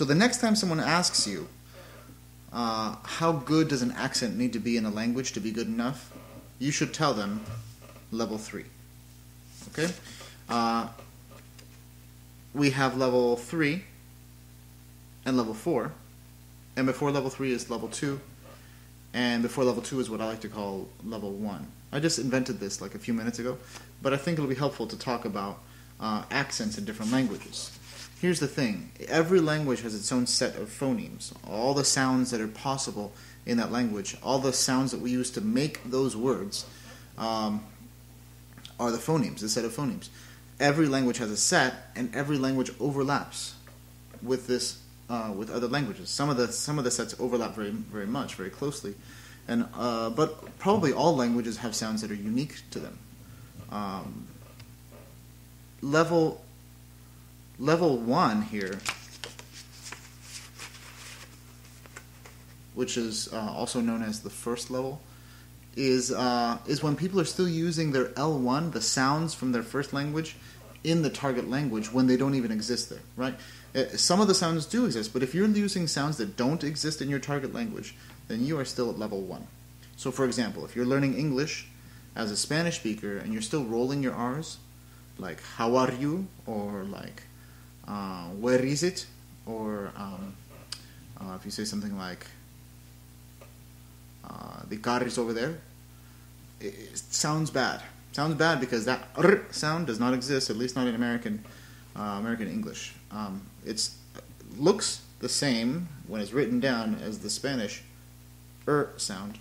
So the next time someone asks you, how good does an accent need to be in a language to be good enough, you should tell them level 3. Okay? We have level 3 and level 4, and before level 3 is level 2, and before level 2 is what I like to call level 1. I just invented this like a few minutes ago, but I think it'll be helpful to talk about accents in different languages. Here's the thing. Every language has its own set of phonemes. All the sounds that are possible in that language, all the sounds that we use to make those words are the phonemes, the set of phonemes. Every language has a set, and every language overlaps with this with other languages. Some of the sets overlap very very much, very closely, and but probably all languages have sounds that are unique to them. Level 1 here, which is also known as the first level, is when people are still using their L1, the sounds from their first language, in the target language when they don't even exist there, right? Some of the sounds do exist, but if you're using sounds that don't exist in your target language, then you are still at level 1. So for example, if you're learning English as a Spanish speaker and you're still rolling your R's, like how are you, or like where is it, or if you say something like the car is over there, it sounds bad. Sounds bad because that R sound does not exist, at least not in American English. It looks the same when it's written down as the Spanish sound.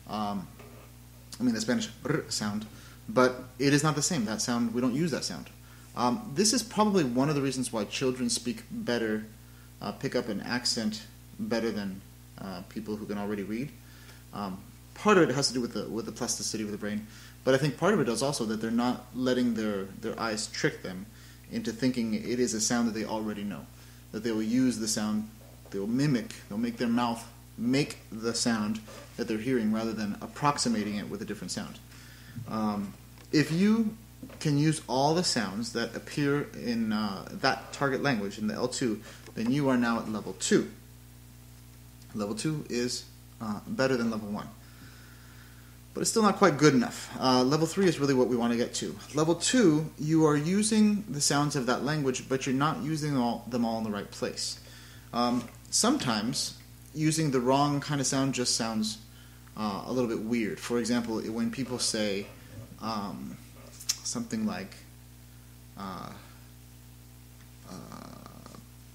The Spanish sound, but it is not the same. That sound, we don't use that sound. This is probably one of the reasons why children speak better, pick up an accent better than people who can already read. Part of it has to do with the plasticity of the brain, but I think part of it is also that they're not letting their eyes trick them into thinking it is a sound that they already know. That they will use the sound, they'll make their mouth make the sound that they're hearing rather than approximating it with a different sound. If you can use all the sounds that appear in that target language, in the L2, then you are now at level 2. Level 2 is better than level 1. But it's still not quite good enough. Level 3 is really what we want to get to. Level 2, you are using the sounds of that language, but you're not using them all in the right place. Sometimes, using the wrong kind of sound just sounds a little bit weird. For example, when people say something like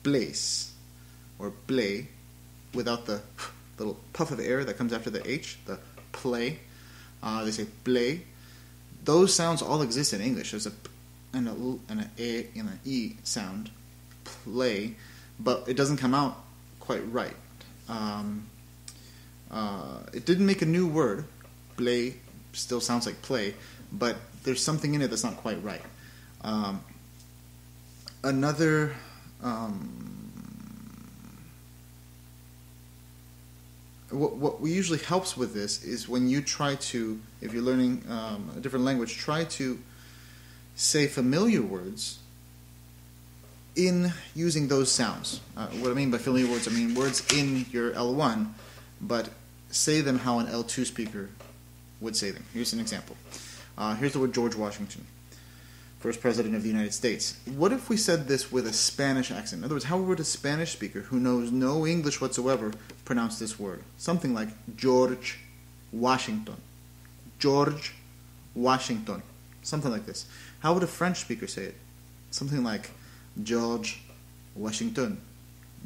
place or play, without the little puff of air that comes after the H, the play. They say play. Those sounds all exist in English. There's a p and an a and an e sound, play, but it doesn't come out quite right. It didn't make a new word. Play still sounds like play, but there's something in it that's not quite right. What usually helps with this is when you try to, if you're learning a different language, try to say familiar words in using those sounds. What I mean by familiar words, I mean words in your L1, but say them how an L2 speaker would say them. Here's an example. Here's the word George Washington, first president of the United States. What if we said this with a Spanish accent? In other words, how would a Spanish speaker who knows no English whatsoever pronounce this word? Something like George Washington. George Washington. Something like this. How would a French speaker say it? Something like George Washington.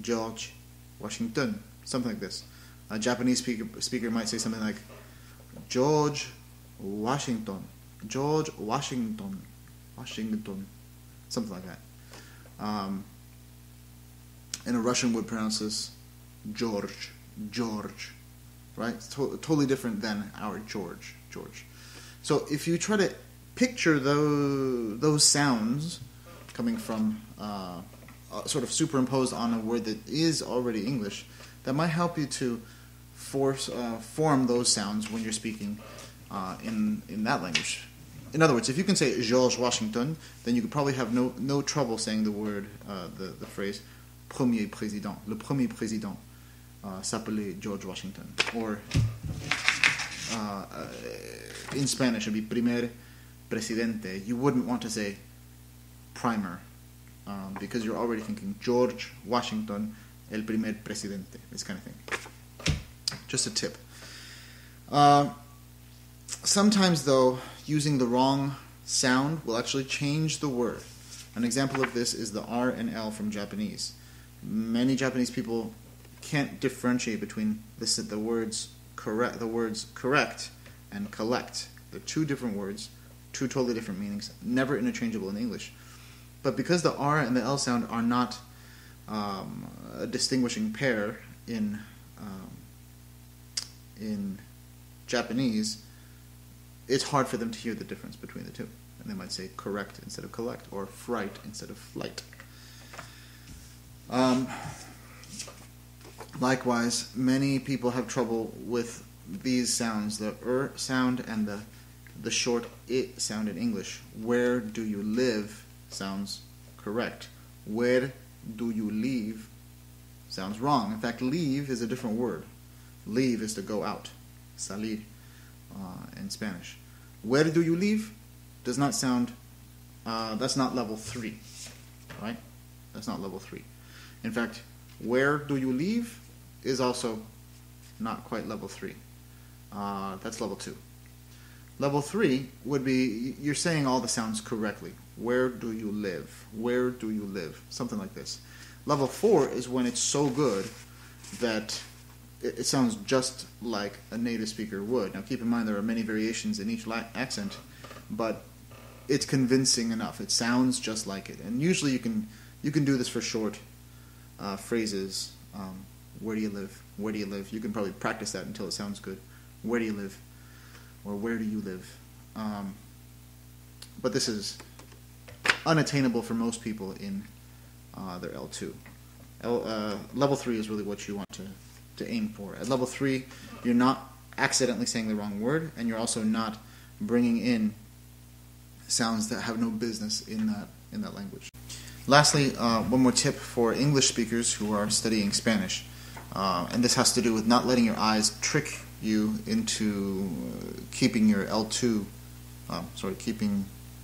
George Washington. Something like this. A Japanese speaker might say something like George Washington. George Washington. Washington, something like that. And a Russian would pronounce this George, right? It's totally different than our George. So if you try to picture those sounds coming from sort of superimposed on a word that is already English, that might help you to form those sounds when you're speaking in that language. In other words, if you can say George Washington, then you could probably have no trouble saying the word, the phrase premier président. Le premier président s'appelait George Washington. Or in Spanish, it would be primer presidente. You wouldn't want to say primer because you're already thinking George Washington, el primer presidente, this kind of thing. Just a tip. Sometimes, though, using the wrong sound will actually change the word. An example of this is the R and L from Japanese. Many Japanese people can't differentiate between the words correct and collect. They're two different words, two totally different meanings, never interchangeable in English. But because the R and the L sound are not a distinguishing pair in Japanese, it's hard for them to hear the difference between the two. And they might say correct instead of collect, or fright instead of flight. Likewise, many people have trouble with these sounds, the sound and the short it sound in English. Where do you live sounds correct. Where do you leave sounds wrong. In fact, leave is a different word. Leave is to go out. Salir in Spanish. Where do you leave does not sound, that's not level 3, right? That's not level 3. In fact, where do you leave is also not quite level 3. That's level 2. Level 3 would be, you're saying all the sounds correctly. Where do you live? Where do you live? Something like this. Level 4 is when it's so good that it sounds just like a native speaker would. Now keep in mind there are many variations in each accent, but it's convincing enough. It sounds just like it. And usually you can do this for short phrases. Where do you live? Where do you live? You can probably practice that until it sounds good. Where do you live? Or where do you live? But this is unattainable for most people in their L2. Level 3 is really what you want to aim for. At level 3, you're not accidentally saying the wrong word, and you're also not bringing in sounds that have no business in that language. Lastly, one more tip for English speakers who are studying Spanish, and this has to do with not letting your eyes trick you into keeping your L2,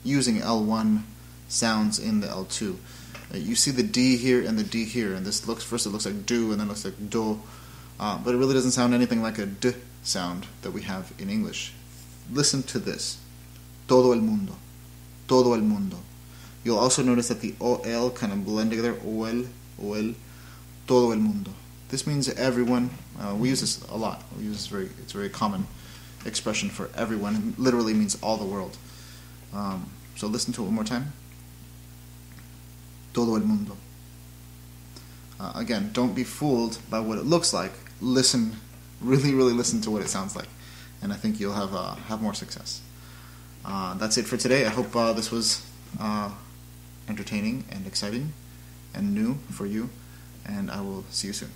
using L1 sounds in the L2. You see the D here and the D here, and this first it looks like do, and then it looks like do, but it really doesn't sound anything like a D sound that we have in English. Listen to this. Todo el mundo. Todo el mundo. You'll also notice that the OL kind of blend together. OL. Todo el mundo. This means everyone. We use this a lot. It's a very common expression for everyone. It literally means all the world. So listen to it one more time. Todo el mundo. Again, don't be fooled by what it looks like. Listen, really listen to what it sounds like, and I think you'll have more success. That's it for today. I hope this was entertaining and exciting and new for you, and I will see you soon.